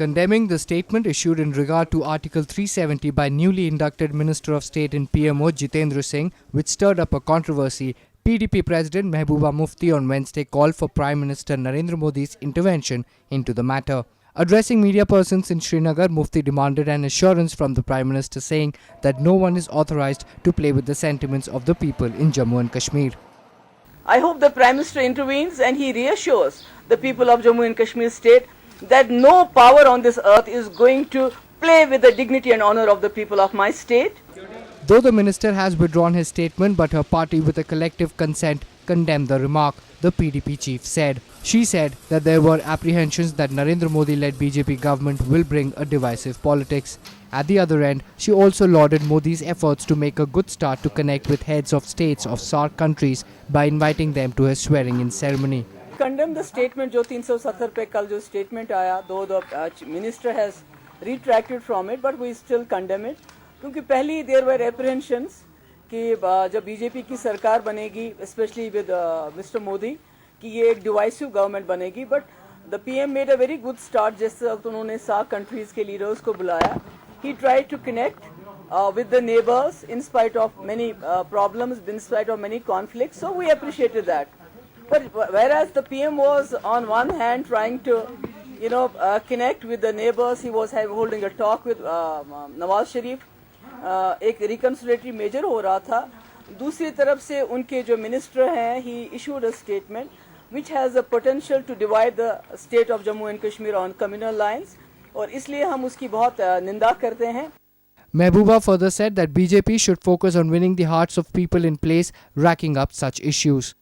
Condemning the statement issued in regard to Article 370 by newly inducted Minister of State in PMO Jitendra Singh, which stirred up a controversy, PDP President Mehbooba Mufti on Wednesday called for Prime Minister Narendra Modi's intervention into the matter. Addressing media persons in Srinagar, Mufti demanded an assurance from the Prime Minister, saying that no one is authorized to play with the sentiments of the people in Jammu and Kashmir. I hope the Prime Minister intervenes and he reassures the people of Jammu and Kashmir state that no power on this earth is going to play with the dignity and honor of the people of my state. Though the minister has withdrawn his statement, but her party with a collective consent condemned the remark, the PDP chief said. She said that there were apprehensions that Narendra Modi-led BJP government will bring a divisive politics. At the other end, she also lauded Modi's efforts to make a good start to connect with heads of states of SAARC countries by inviting them to his swearing-in ceremony. Condemn the statement जो 370 पे कल जो statement आया, though the minister has retracted from it, but we still condemn it. क्योंकि पहली there were apprehensions कि जब BJP की सरकार बनेगी, especially with Mr. Modi, कि ये एक divisive government बनेगी, but the PM made a very good start जैसे वक्त उन्होंने SAARC countries के leaders को बुलाया. He tried to connect with the neighbors in spite of many problems, in spite of many conflicts. So we appreciated that. But whereas the PM was on one hand trying to, connect with the neighbors, he was holding a talk with Nawaz Sharif. एक reconciliatory measure हो रहा था. दूसरी तरफ से उनके जो minister हैं, he issued a statement which has the potential to divide the state of Jammu and Kashmir on communal lines. और इसलिए हम उसकी बहुत निंदा करते हैं. Mehbooba further said that BJP should focus on winning the hearts of people in place, racking up such issues.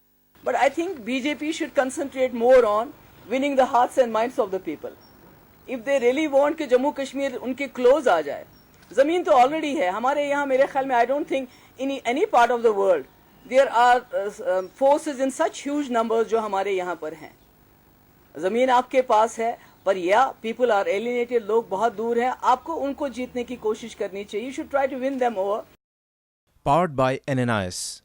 But I think BJP should concentrate more on winning the hearts and minds of the people. If they really want कि जम्मू कश्मीर उनके close आ जाए, ज़मीन तो already है. हमारे यहाँ मेरे ख्याल में I don't think in any part of the world there are forces in such huge numbers जो हमारे यहाँ पर हैं. ज़मीन आपके पास है, पर या people are alienated, लोग बहुत दूर हैं. आपको उनको जीतने की कोशिश करनी चाहिए. You should try to win them over. Powered by NNIS.